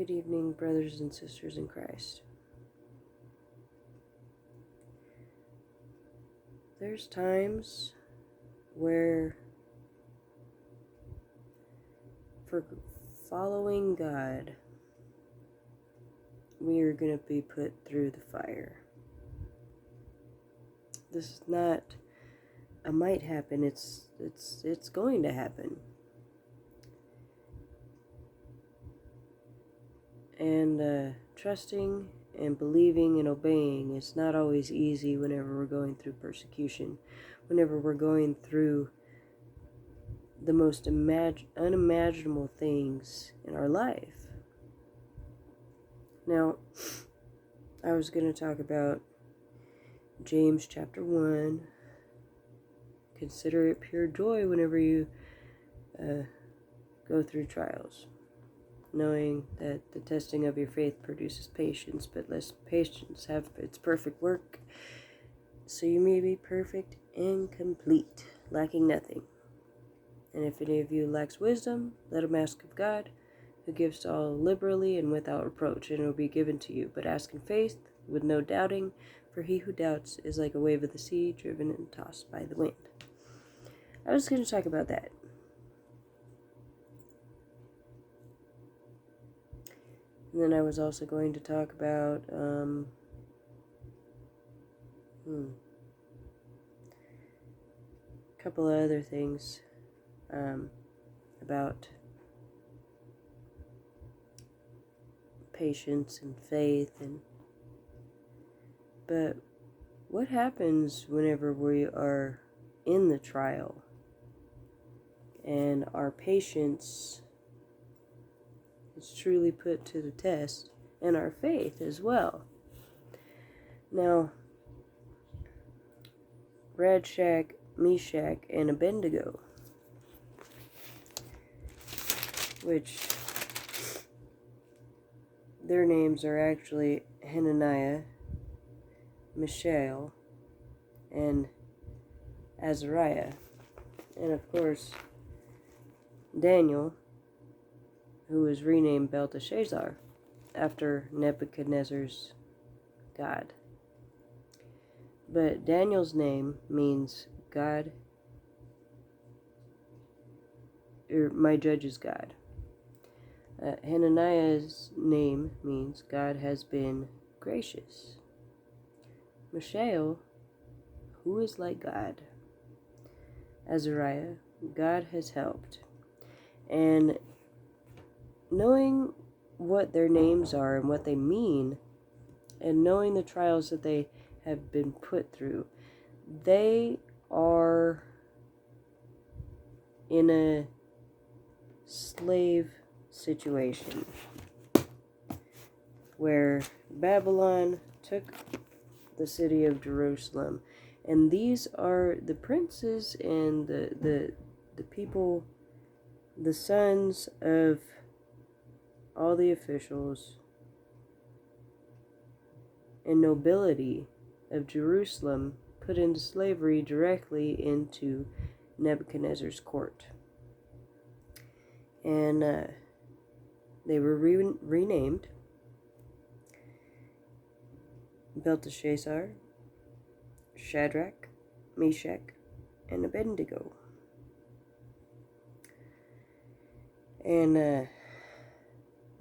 Good evening, brothers and sisters in Christ. There's times where, for following God, we are going to be put through the fire. This is not a might happen, it's going to happen. And trusting and believing and obeying is not always easy whenever we're going through persecution, whenever we're going through the most unimaginable things in our life. Now, I was going to talk about James chapter 1. Consider it pure joy whenever you go through trials, knowing that the testing of your faith produces patience, but let patience have its perfect work, so you may be perfect and complete, lacking nothing. And if any of you lacks wisdom, let him ask of God, who gives to all liberally and without reproach, and it will be given to you. But ask in faith, with no doubting, for he who doubts is like a wave of the sea, driven and tossed by the wind. I was going to talk about that. And then I was also going to talk about a couple of other things about patience and faith. But what happens whenever we are in the trial and our patience is truly put to the test, and our faith as well? Now, Shadrach, Meshach, and Abednego, which their names are actually Hananiah, Mishael, and Azariah, and of course Daniel, who was renamed Belteshazzar after Nebuchadnezzar's god. But Daniel's name means God, or my judge is God. Hananiah's name means God has been gracious. Mishael, who is like God. Azariah, God has helped. And knowing what their names are and what they mean, and knowing the trials that they have been put through, they are in a slave situation where Babylon took the city of Jerusalem, and these are the princes and the people, the sons of all the officials and nobility of Jerusalem, put into slavery directly into Nebuchadnezzar's court. And they were renamed Belteshazzar, Shadrach, Meshach, and Abednego. And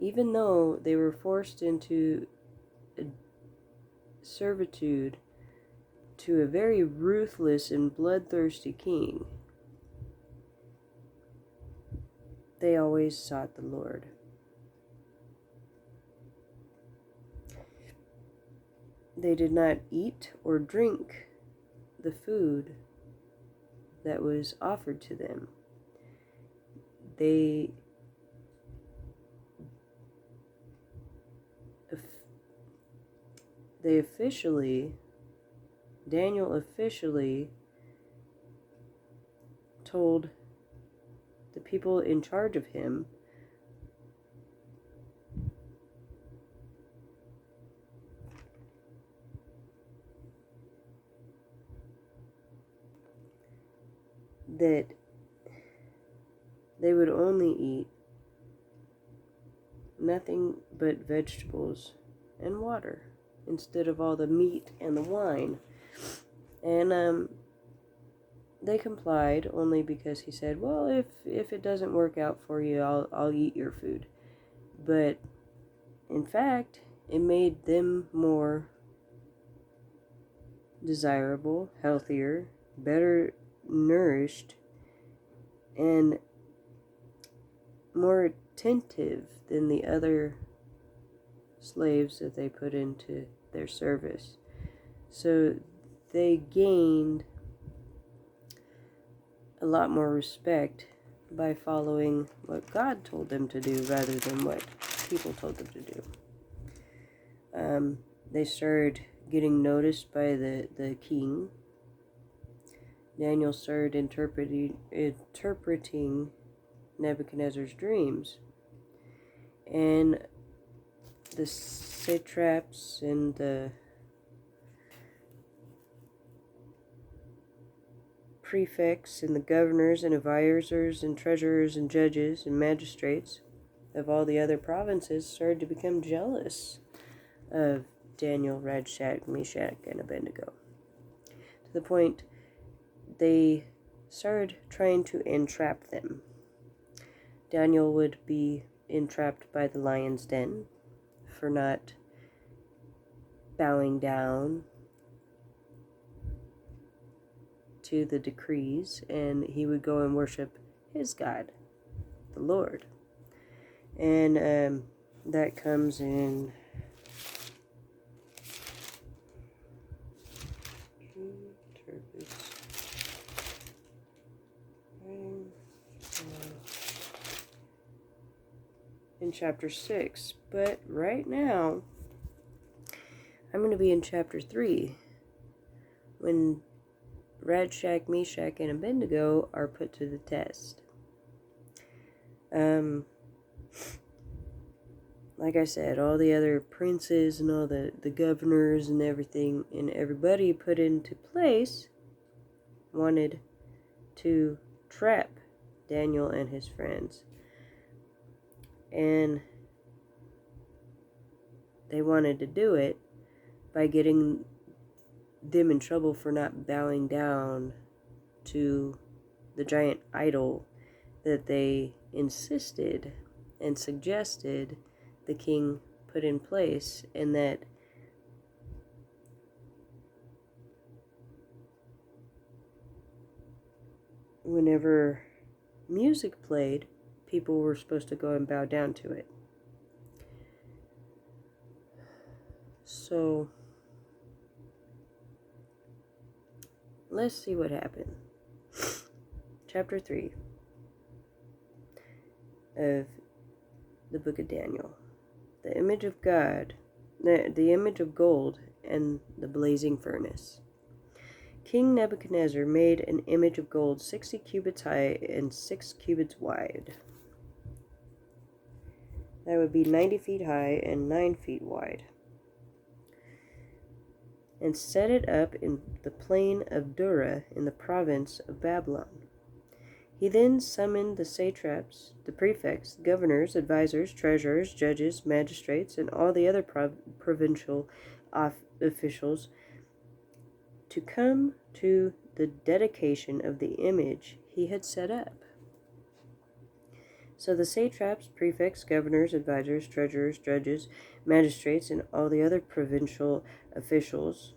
even though they were forced into servitude to a very ruthless and bloodthirsty king, they always sought the Lord. They did not eat or drink the food that was offered to them. Daniel officially told the people in charge of him that they would only eat nothing but vegetables and water instead of all the meat and the wine. And they complied only because he said, well, if it doesn't work out for you, I'll eat your food. But in fact, it made them more desirable, healthier, better nourished, and more attentive than the other slaves that they put into their service. So they gained a lot more respect by following what God told them to do rather than what people told them to do. They started getting noticed by the king. Daniel started interpreting Nebuchadnezzar's dreams. And the satraps and the prefects and the governors and advisors and treasurers and judges and magistrates of all the other provinces started to become jealous of Daniel, Shadrach, Meshach, and Abednego, to the point they started trying to entrap them. Daniel would be entrapped by the lion's den for not bowing down to the decrees, and he would go and worship his God, the Lord. And that comes in chapter 6. But right now, I'm going to be in chapter 3, when Shadrach, Meshach, and Abednego are put to the test. Like I said, all the other princes and all the governors and everything, and everybody put into place wanted to trap Daniel and his friends. And they wanted to do it by getting them in trouble for not bowing down to the giant idol that they insisted and suggested the king put in place, and that whenever music played, people were supposed to go and bow down to it. So let's see what happened. Chapter 3 of the book of Daniel. The image of God, the image of gold, and the blazing furnace. King Nebuchadnezzar made an image of gold 60 cubits high and 6 cubits wide. That would be 90 feet high and 9 feet wide. And set it up in the plain of Dura in the province of Babylon. He then summoned the satraps, the prefects, governors, advisors, treasurers, judges, magistrates, and all the other provincial officials to come to the dedication of the image he had set up. So the satraps, prefects, governors, advisors, treasurers, judges, magistrates, and all the other provincial officials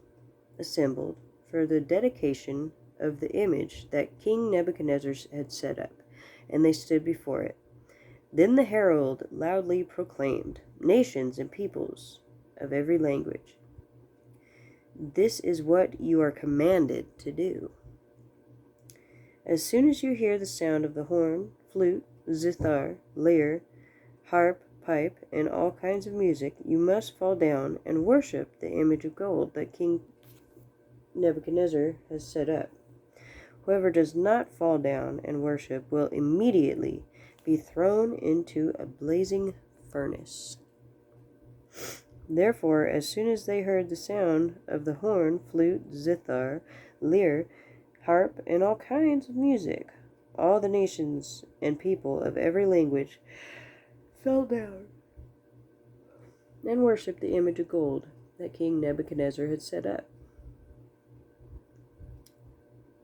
assembled for the dedication of the image that King Nebuchadnezzar had set up, and they stood before it. Then the herald loudly proclaimed, "Nations and peoples of every language, this is what you are commanded to do. As soon as you hear the sound of the horn, flute, zithar, lyre, harp, pipe, and all kinds of music, you must fall down and worship the image of gold that King Nebuchadnezzar has set up. Whoever does not fall down and worship will immediately be thrown into a blazing furnace." Therefore, as soon as they heard the sound of the horn, flute, zithar, lyre, harp, and all kinds of music, all the nations and people of every language fell down and worshiped the image of gold that King Nebuchadnezzar had set up.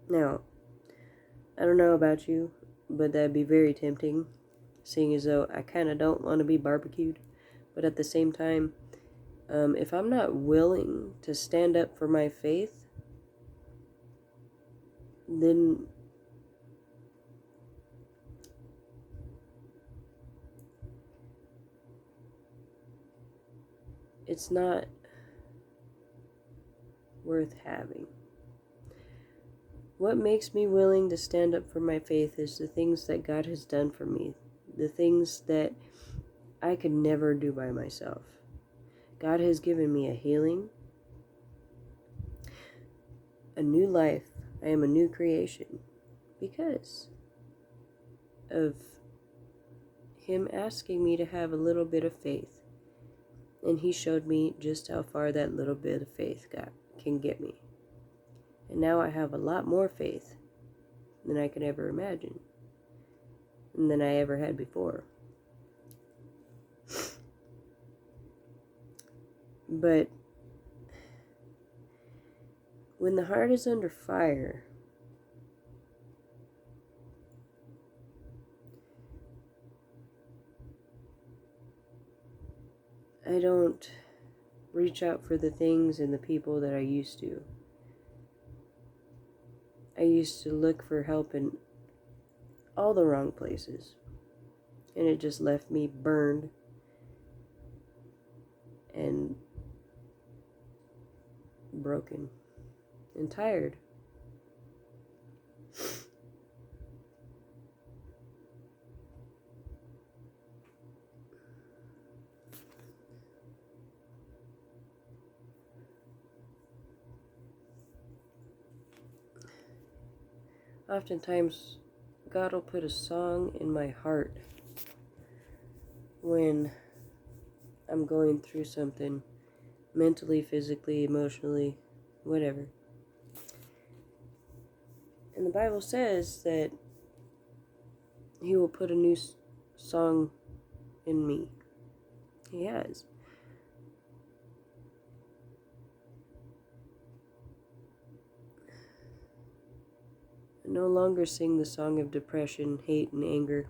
Now, I don't know about you, but that'd be very tempting, seeing as though I kind of don't want to be barbecued. But at the same time, if I'm not willing to stand up for my faith, then it's not worth having. What makes me willing to stand up for my faith is the things that God has done for me, the things that I could never do by myself. God has given me a healing, a new life. I am a new creation because of Him asking me to have a little bit of faith. And He showed me just how far that little bit of faith can get me. And now I have a lot more faith than I could ever imagine, and than I ever had before. But when the heart is under fire, I don't reach out for the things and the people that I used to. I used to look for help in all the wrong places, and it just left me burned and broken and tired. Oftentimes, God will put a song in my heart when I'm going through something mentally, physically, emotionally, whatever. And the Bible says that He will put a new song in me. He has. I no longer sing the song of depression, hate, and anger.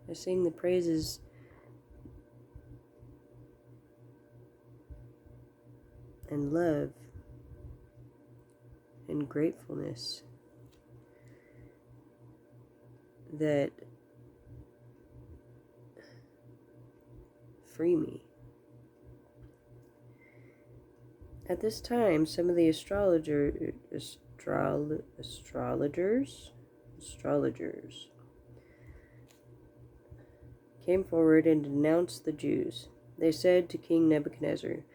I sing the praises and love and gratefulness that free me. At this time, some of the astrologers came forward and denounced the Jews. They said to King Nebuchadnezzar,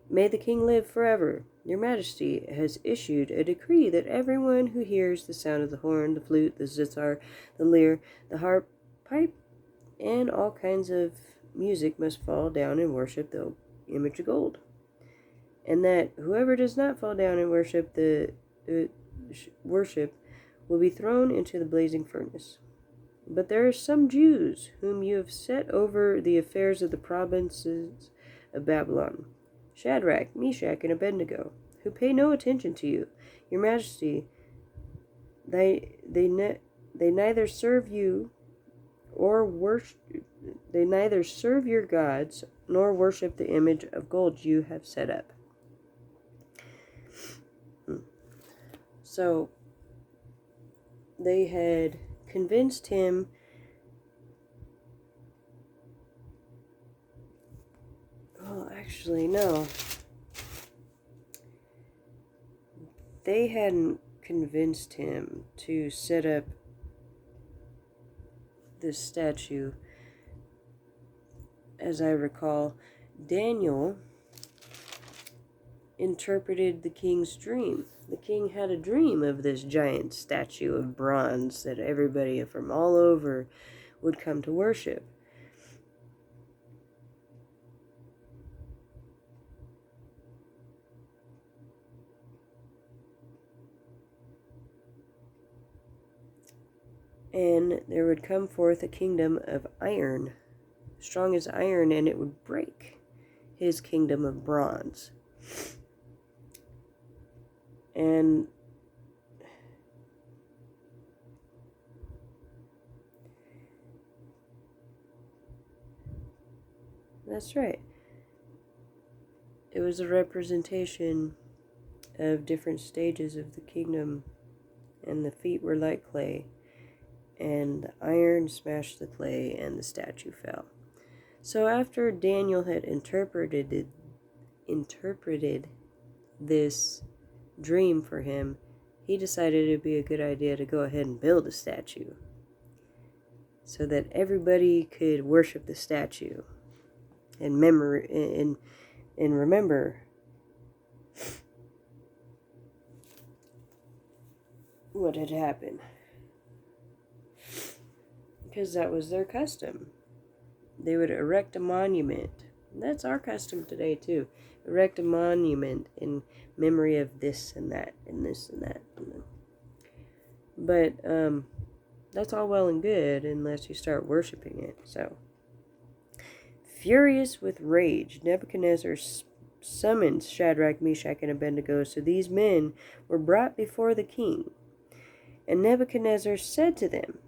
"May the king live forever. Your Majesty has issued a decree that everyone who hears the sound of the horn, the flute, the zithar, the lyre, the harp, pipe, and all kinds of music must fall down and worship the image of gold. And that whoever does not fall down and worship will be thrown into the blazing furnace. But there are some Jews whom you have set over the affairs of the provinces of Babylon, Shadrach, Meshach, and Abednego, who pay no attention to you, Your Majesty. They neither serve you or worship. They neither serve your gods nor worship the image of gold you have set up." So they had convinced him no. They hadn't convinced him to set up this statue. As I recall, Daniel interpreted the king's dream. The king had a dream of this giant statue of bronze that everybody from all over would come to worship. And there would come forth a kingdom of iron, strong as iron, and it would break his kingdom of bronze. And that's right. It was a representation of different stages of the kingdom, and the feet were like clay, and the iron smashed the clay, and the statue fell. So after Daniel had interpreted this dream for him, he decided it'd be a good idea to go ahead and build a statue so that everybody could worship the statue and remember what had happened, because that was their custom. They would erect a monument. That's our custom today too. Erect a monument in memory of this and that and this and that. But that's all well and good unless you start worshiping it. So, furious with rage, Nebuchadnezzar summoned Shadrach, Meshach, and Abednego. So these men were brought before the king. And Nebuchadnezzar said to them,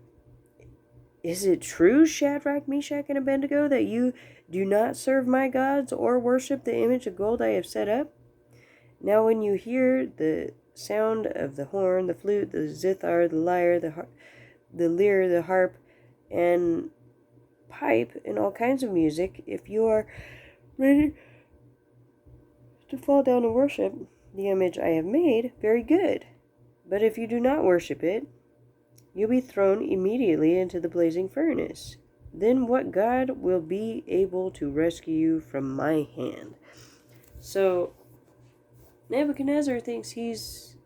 "Is it true, Shadrach, Meshach, and Abednego, that you do not serve my gods or worship the image of gold I have set up? Now when you hear the sound of the horn, the flute, the zithar, the lyre, the lyre, the harp, and pipe, and all kinds of music, if you are ready to fall down and worship the image I have made, very good. But if you do not worship it, you'll be thrown immediately into the blazing furnace. Then what God will be able to rescue you from my hand?" So Nebuchadnezzar thinks he's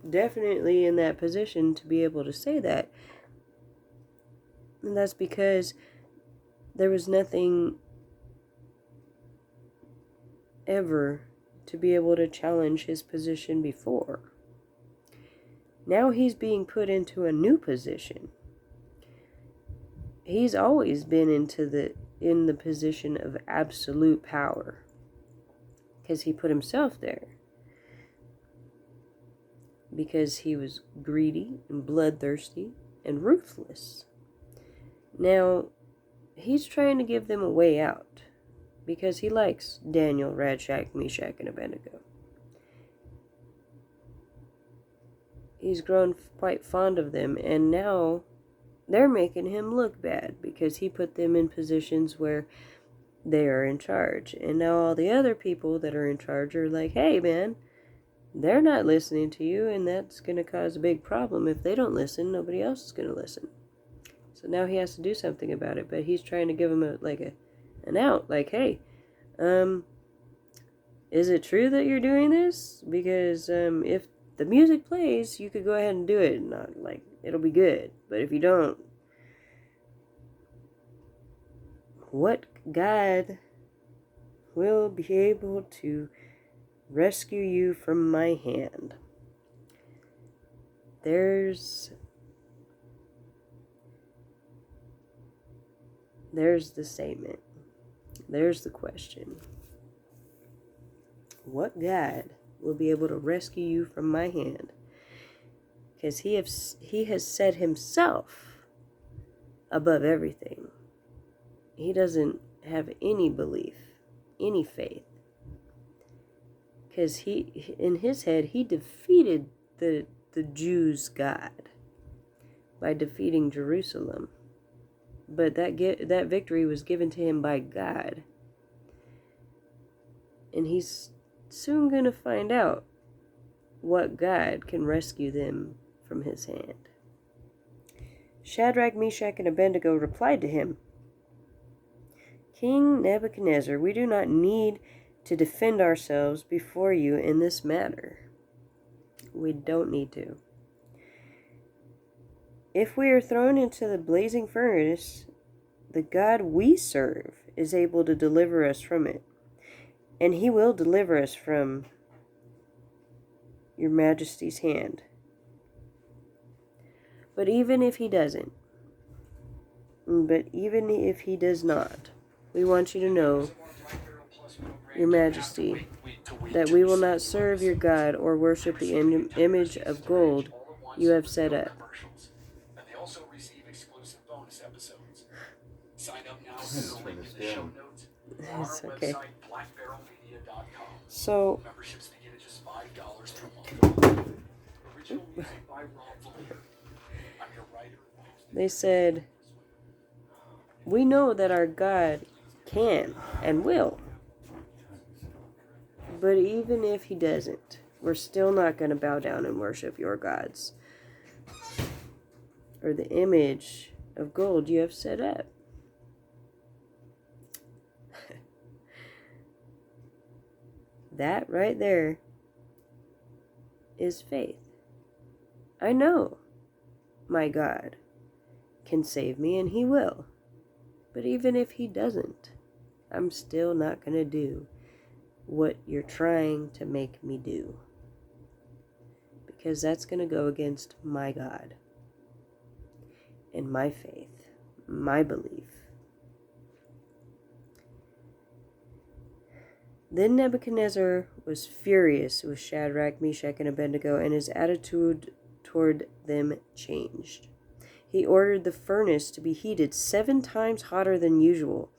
definitely in that position to be able to say that. And that's because there was nothing ever to be able to challenge his position before. Now he's being put into a new position. He's always been in the position of absolute power, because he put himself there. Because he was greedy and bloodthirsty and ruthless. Now, he's trying to give them a way out, because he likes Daniel, Shadrach, Meshach, and Abednego. He's grown quite fond of them, and now they're making him look bad because he put them in positions where they are in charge. And now all the other people that are in charge are like, "Hey, man, they're not listening to you, and that's going to cause a big problem. If they don't listen, nobody else is going to listen." So now he has to do something about it, but he's trying to give them an out, like, "Hey, is it true that you're doing this? Because if the music plays, you could go ahead and do it, and not like it'll be good. But if you don't, what God will be able to rescue you from my hand?" There's the statement. There's the question. What God will be able to rescue you from my hand? Because he has set himself above everything. He doesn't have any belief, any faith. Because in his head, he defeated the Jews' God by defeating Jerusalem. But that victory was given to him by God. And he's soon going to find out what God can rescue them from his hand. Shadrach, Meshach, and Abednego replied to him, "King Nebuchadnezzar, we do not need to defend ourselves before you in this matter." We don't need to. "If we are thrown into the blazing furnace, the God we serve is able to deliver us from it, and he will deliver us from your majesty's hand. But even if he doesn't, but even if he does not, we want you to know, Your Majesty, that we will not serve your God or worship the image of gold you have set up. And they also receive exclusive bonus episodes. Sign up now through the link in the show notes or on our website, blackbarrelmedia.com. So, Memberships begin at just $5 per month. Original music by Rob Valier. I'm your writer. they said, we know that our God can and will. But even if he doesn't, we're still not going to bow down and worship your gods or the image of gold you have set up. That right there is faith. I know my God can save me, and he will. But even if he doesn't, I'm still not going to do what you're trying to make me do. Because that's going to go against my God and my faith, my belief. Then Nebuchadnezzar was furious with Shadrach, Meshach, and Abednego, and his attitude toward them changed. He ordered the furnace to be heated 7 times hotter than usual,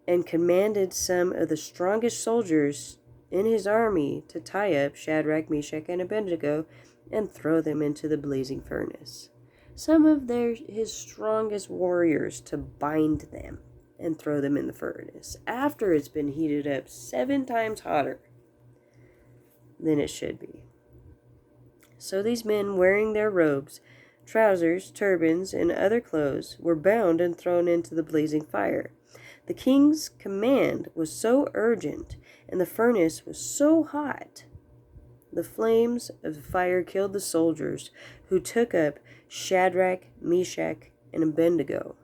and commanded some of the strongest soldiers in his army to tie up Shadrach, Meshach, and Abednego and throw them into the blazing furnace. Some of his strongest warriors to bind them and throw them in the furnace after it's been heated up 7 times hotter than it should be. So these men, wearing their robes, trousers, turbans, and other clothes, were bound and thrown into the blazing fire. The king's command was so urgent, and the furnace was so hot. The flames of the fire killed the soldiers who took up Shadrach, Meshach, and Abednego.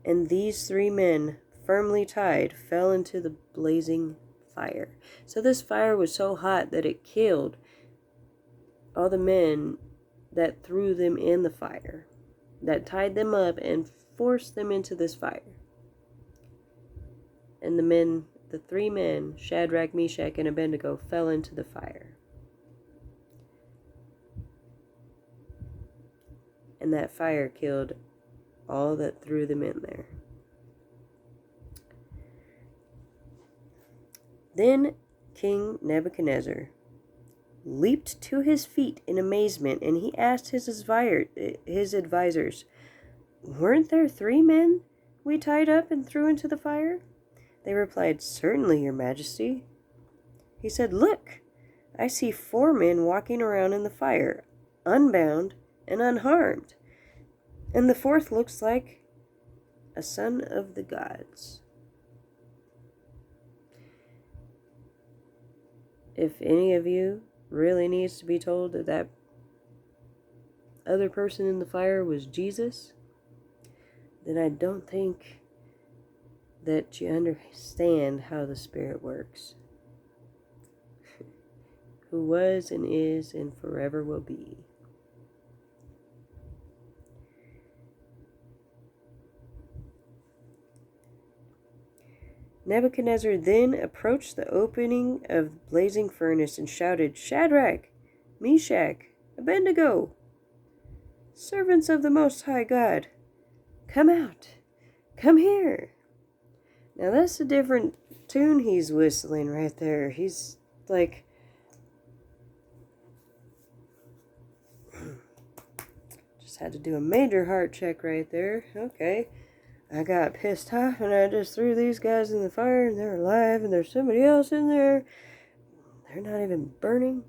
And these 3 men, firmly tied, fell into the blazing fire. So this fire was so hot that it killed all the men that threw them in the fire, that tied them up and forced them into this fire. And the 3 men, Shadrach, Meshach, and Abednego, fell into the fire. And that fire killed all that threw them in there. Then King Nebuchadnezzar leaped to his feet in amazement, and he asked his advisors, "Weren't there 3 men we tied up and threw into the fire?" They replied, "Certainly, Your Majesty." He said, "Look, I see 4 men walking around in the fire, unbound and unharmed. And the 4th looks like a son of the gods." If any of you really needs to be told that that other person in the fire was Jesus, then I don't think that you understand how the Spirit works. Who was and is and forever will be. Nebuchadnezzar then approached the opening of the blazing furnace and shouted, "Shadrach, Meshach, Abednego, servants of the Most High God, come out, come here." Now that's a different tune he's whistling right there. He's like, just had to do a major heart check right there. Okay. I got pissed off and I just threw these guys in the fire and they're alive and there's somebody else in there. They're not even burning.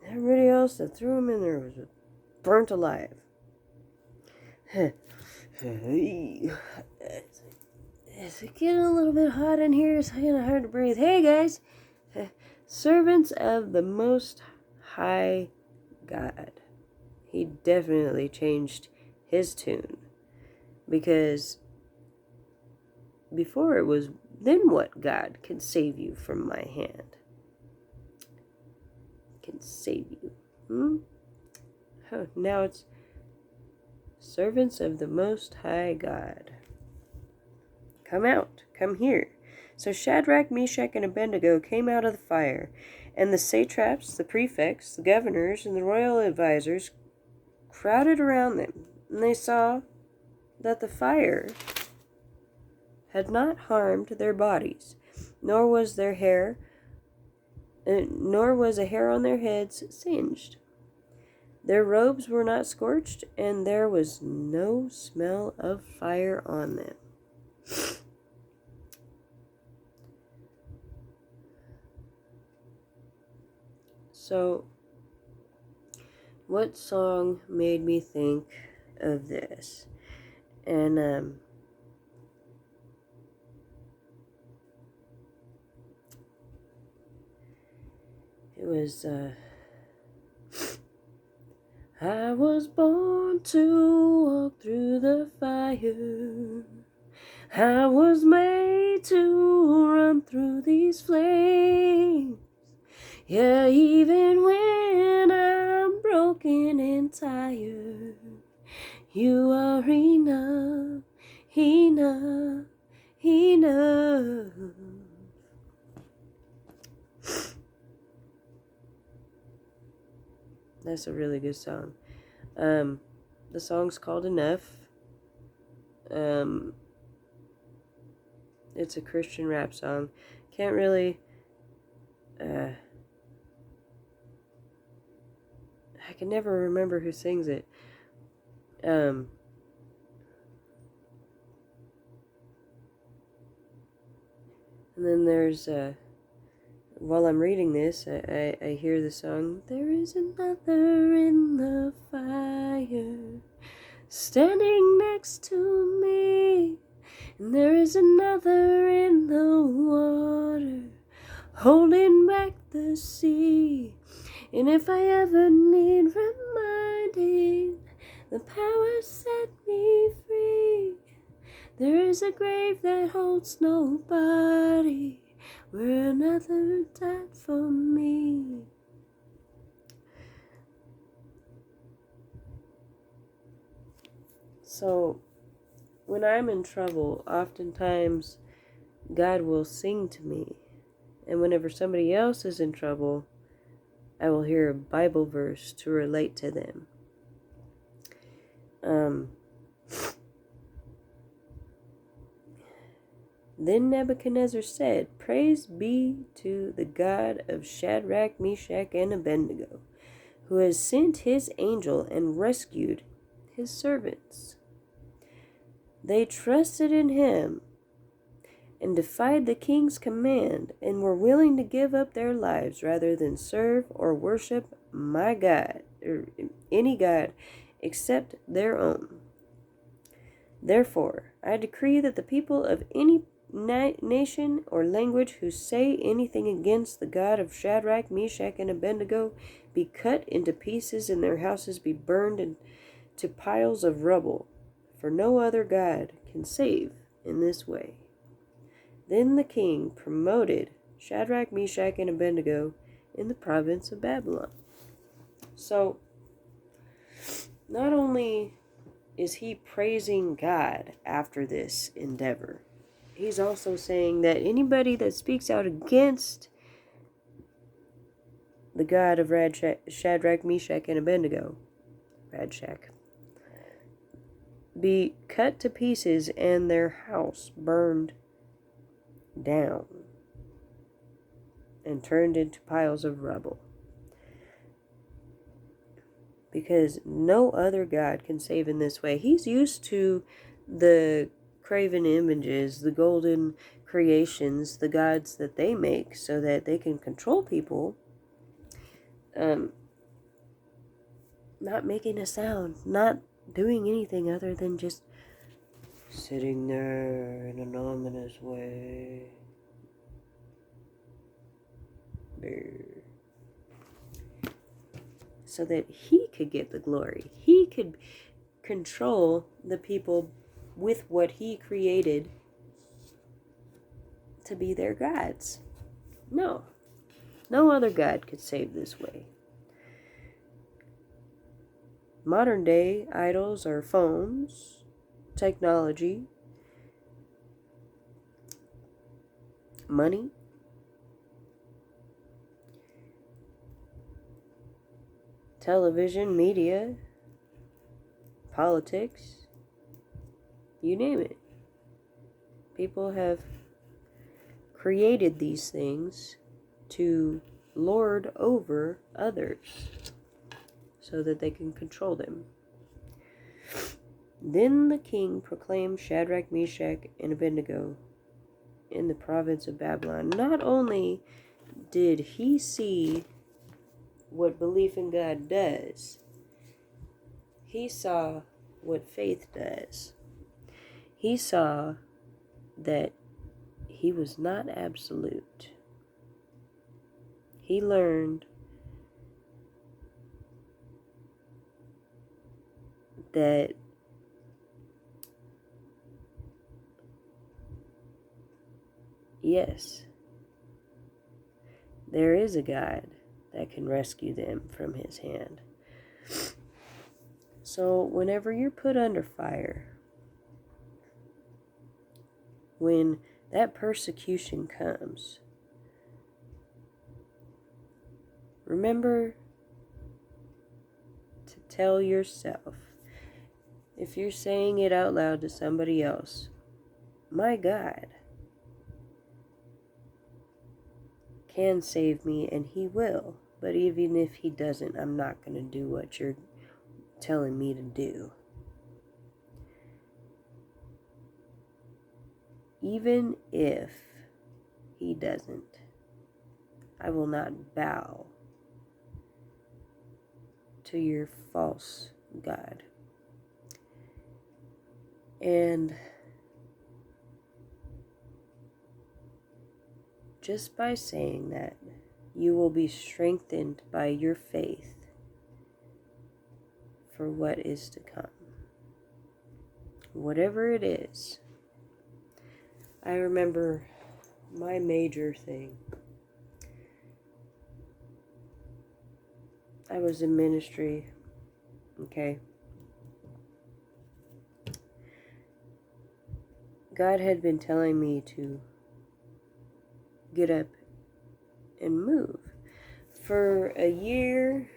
Everybody else that threw them in there was burnt alive. It's getting a little bit hot in here. It's kind of hard to breathe. Hey guys, servants of the Most High God. He definitely changed his tune, because before it was, "Then what God can save you from my hand?" Can save you. Oh, now it's servants of the Most High God. Come out, come here. So Shadrach, Meshach, and Abednego came out of the fire, and the satraps, the prefects, the governors, and the royal advisers crowded around them, and they saw that the fire had not harmed their bodies, nor was a hair on their heads singed. Their robes were not scorched, and there was no smell of fire on them. So, what song made me think of this? And, it was, I was born to walk through the fire. I was made to run through these flames. Yeah, even when I'm broken and tired, you are enough, enough, enough. That's a really good song. The song's called Enough. It's a Christian rap song. Can't really, I can never remember who sings it. And then there's, while I'm reading this, I hear the song, there is another in the fire, standing next to me, and there is another in the water, holding back the sea. And if I ever need reminding, the power set me free. There is a grave that holds nobody, where another died for me. So, when I'm in trouble, oftentimes God will sing to me. And whenever somebody else is in trouble, I will hear a Bible verse to relate to them. Then Nebuchadnezzar said, Praise be to the God of Shadrach, Meshach, and Abednego, who has sent his angel and rescued his servants. They trusted in him and defied the king's command and were willing to give up their lives rather than serve or worship my God, or any God except their own. Therefore, I decree that the people of any nation or language who say anything against the God of Shadrach, Meshach, and Abednego be cut into pieces and their houses be burned into piles of rubble, for no other God can save in this way. Then the king promoted Shadrach, Meshach, and Abednego in the province of Babylon. So, not only is he praising God after this endeavor, he's also saying that anybody that speaks out against the God of Shadrach, Meshach, and Abednego, Radshak, be cut to pieces and their house burned down and turned into piles of rubble. Because no other God can save in this way. He's used to the graven images, the golden creations, the gods that they make so that they can control people. Not making a sound, not doing anything other than just sitting there in an ominous way. So that he could get the glory. He could control the people with what he created to be their gods. No other God could save this way. Modern day idols are phones, technology, money, television, media, politics, you name it. People have created these things to lord over others so that they can control them. Then the king proclaimed Shadrach, Meshach, and Abednego in the province of Babylon. Not only did he see what belief in God does, he saw what faith does. He saw that he was not absolute. He learned that yes, there is a God that can rescue them from his hand. So whenever you're put under fire, when that persecution comes, remember to tell yourself, if you're saying it out loud to somebody else, my God can save me and he will. But even if he doesn't, I'm not going to do what you're telling me to do. Even if he doesn't, I will not bow to your false God. And just by saying that, you will be strengthened by your faith for what is to come. Whatever it is. I remember my major thing. I was in ministry, okay? God had been telling me to get up and move. For a year,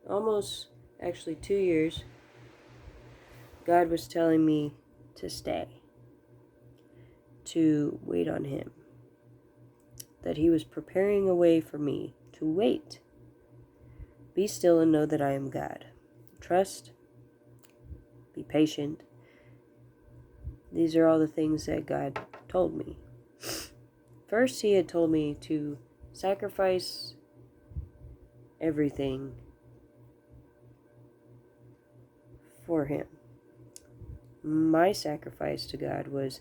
almost actually 2 years, God was telling me to stay, to wait on him, that he was preparing a way for me to wait. Be still and know that I am God. Trust, be patient. These are all the things that God told me. First, he had told me to sacrifice everything for him. My sacrifice to God was,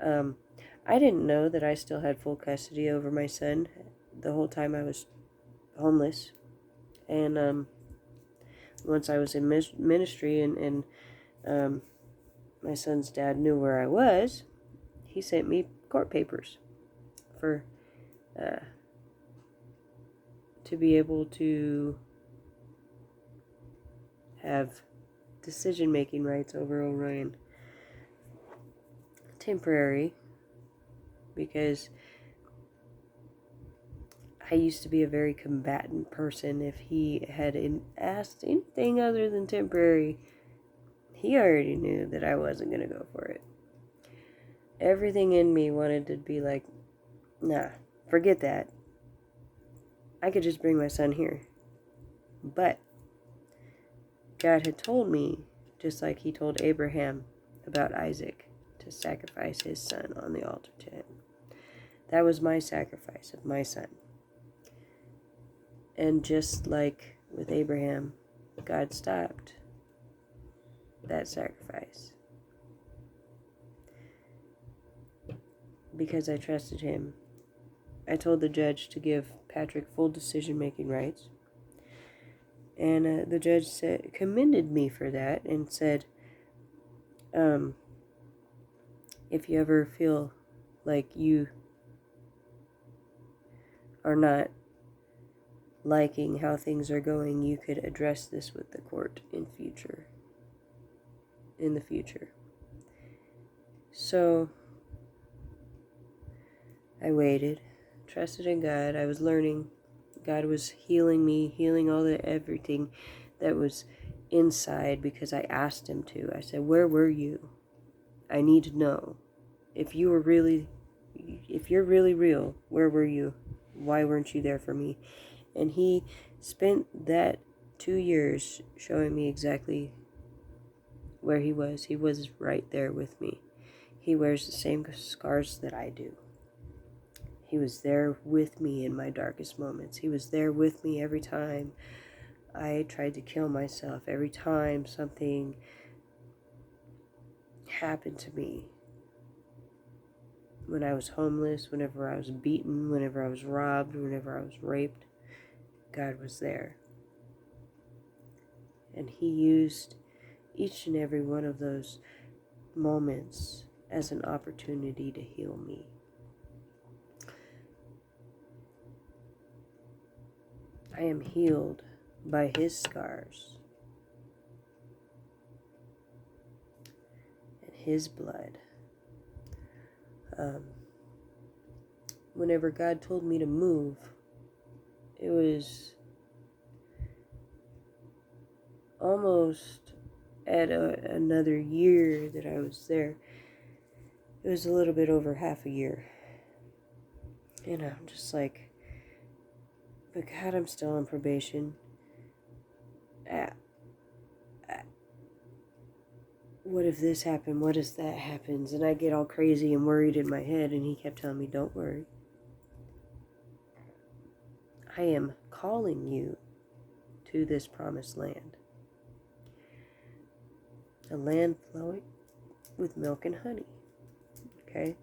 I didn't know that I still had full custody over my son the whole time I was homeless. And once I was in ministry and my son's dad knew where I was, he sent me court papers for to be able to have decision-making rights over Orion. Temporary, because I used to be a very combatant person. If he had asked anything other than temporary, he already knew that I wasn't going to go for it. Everything in me wanted to be like, nah, forget that. I could just bring my son here. But God had told me, just like he told Abraham about Isaac, to sacrifice his son on the altar to him. That was my sacrifice of my son. And just like with Abraham, God stopped that sacrifice because I trusted him. I told the judge to give Patrick full decision-making rights. And the judge commended me for that and said, if you ever feel like you are not liking how things are going, you could address this with the court in the future. So I waited, trusted in God. I was learning. God was healing me, healing everything that was inside because I asked him to. I said, "Where were you? I need to know. If you're really real, where were you? Why weren't you there for me?" And he spent that 2 years showing me exactly where he was. He was right there with me. He wears the same scars that I do. He was there with me in my darkest moments. He was there with me every time I tried to kill myself, every time something happened to me. When I was homeless, whenever I was beaten, whenever I was robbed, whenever I was raped, God was there. And he used each and every one of those moments as an opportunity to heal me. I am healed by his scars and his blood. Whenever God told me to move, it was almost at another year that I was there. It was a little bit over half a year. And I'm just like, but God, I'm still on probation. What if this happened? What if that happens? And I get all crazy and worried in my head, and he kept telling me, don't worry. I am calling you to this promised land. A land flowing with milk and honey. Okay?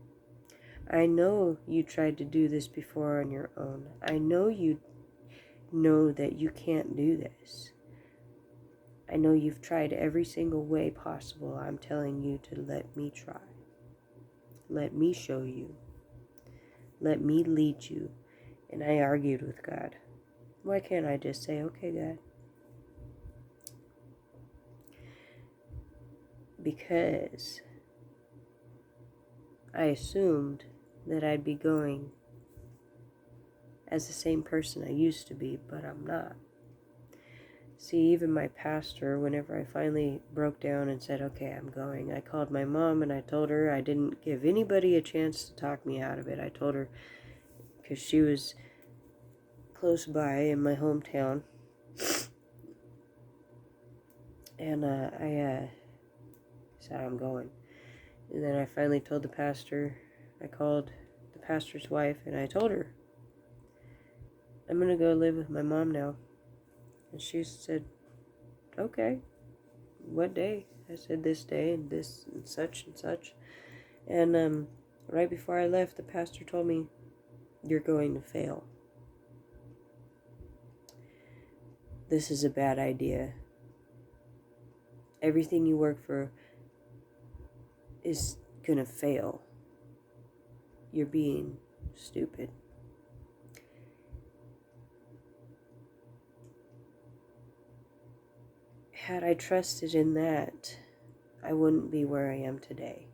I know you tried to do this before on your own. I know you know that you can't do this. I know you've tried every single way possible. I'm telling you to let me try. Let me show you. Let me lead you. And I argued with God. Why can't I just say, okay, God? Because I assumed that I'd be going as the same person I used to be, but I'm not. See, even my pastor, whenever I finally broke down and said, okay, I'm going, I called my mom and I told her. I didn't give anybody a chance to talk me out of it. I told her because she was close by in my hometown. And I said, I'm going. And then I finally told the pastor. I called the pastor's wife and I told her, I'm going to go live with my mom now. And she said, okay, what day? I said, this day and this and such and such. And right before I left, the pastor told me, you're going to fail. This is a bad idea. Everything you work for is going to fail. You're being stupid. Had I trusted in that, I wouldn't be where I am today.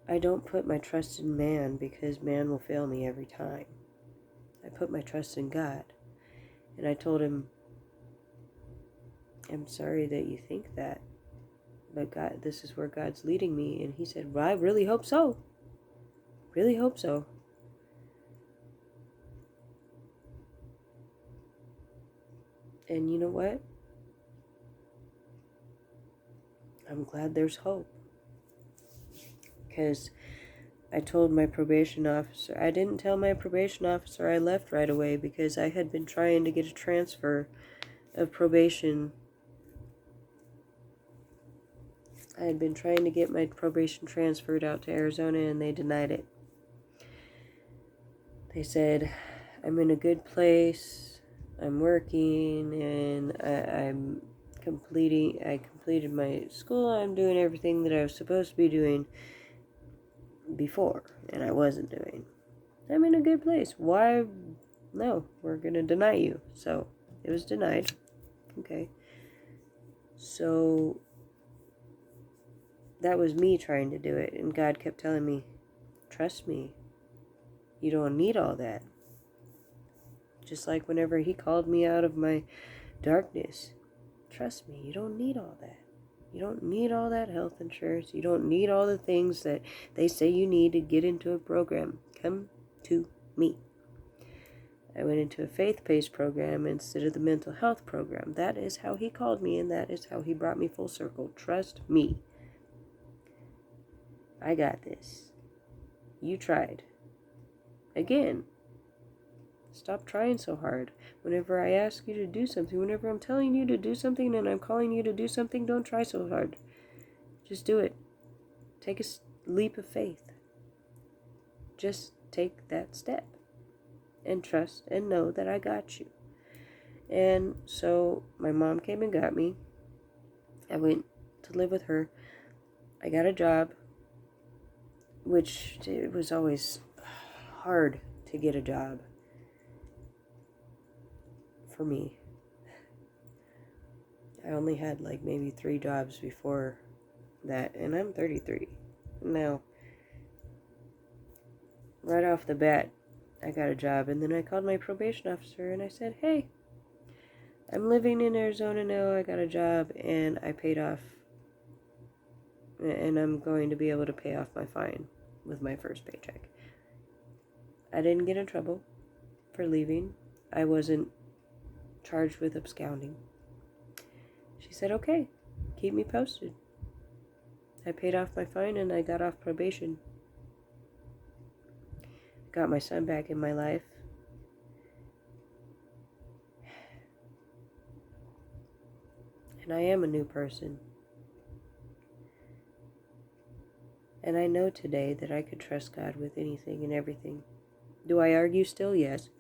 I don't put my trust in man because man will fail me every time. I put my trust in God. And I told him, I'm sorry that you think that, but God, this is where God's leading me. And he said, well, I really hope so. Really hope so. And you know what? I'm glad there's hope. Because I told my probation officer, I didn't tell my probation officer I left right away because I had been trying to get a transfer of probation. I had been trying to get my probation transferred out to Arizona and they denied it. They said, I'm in a good place, I'm working, and I completed my school, I'm doing everything that I was supposed to be doing before, and I wasn't doing. I'm in a good place. Why no, we're going to deny you. So it was denied. Okay. So that was me trying to do it. And God kept telling me, trust me, you don't need all that. Just like whenever he called me out of my darkness, trust me, you don't need all that. You don't need all that health insurance. You don't need all the things that they say you need to get into a program. Come to me. I went into a faith-based program instead of the mental health program. That is how he called me, and that is how he brought me full circle. Trust me. I got this. You tried. Again, stop trying so hard. Whenever I ask you to do something, whenever I'm telling you to do something and I'm calling you to do something, don't try so hard. Just do it. Take a leap of faith. Just take that step. And trust and know that I got you. And so my mom came and got me. I went to live with her. I got a job, which it was always hard to get a job for me. I only had like maybe 3 jobs before that, and I'm 33. Now, right off the bat, I got a job, and then I called my probation officer and I said, hey, I'm living in Arizona now, I got a job, and I paid off, and I'm going to be able to pay off my fine with my first paycheck. I didn't get in trouble for leaving. I wasn't charged with absconding. She said, okay, keep me posted. I paid off my fine and I got off probation. Got my son back in my life. And I am a new person. And I know today that I could trust God with anything and everything. Do I argue still? Yes.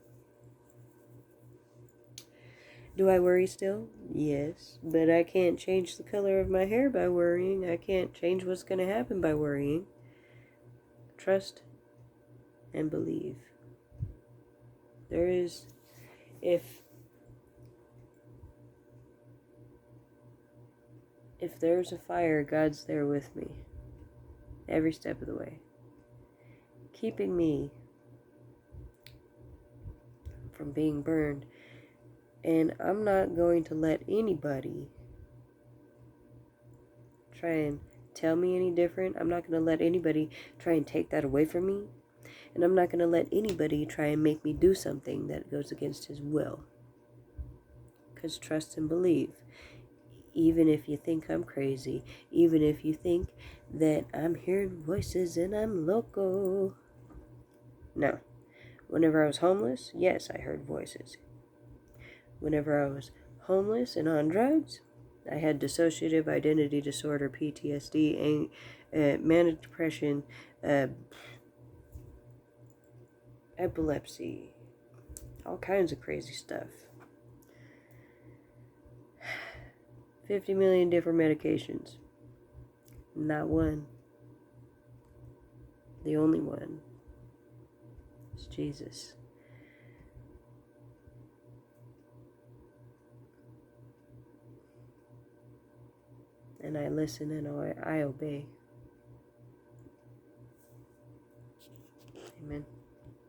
Do I worry still? Yes. But I can't change the color of my hair by worrying. I can't change what's going to happen by worrying. Trust and believe. There is, if there's a fire, God's there with me. Every step of the way. Keeping me from being burned. And I'm not going to let anybody try and tell me any different. I'm not going to let anybody try and take that away from me. And I'm not going to let anybody try and make me do something that goes against his will. Because trust and believe. Even if you think I'm crazy. Even if you think that I'm hearing voices and I'm loco. No. Whenever I was homeless, yes, I heard voices. Whenever I was homeless and on drugs, I had dissociative identity disorder, PTSD, manic depression, epilepsy, all kinds of crazy stuff. 50 million different medications. Not one. The only one is Jesus. And I listen and I obey. Amen.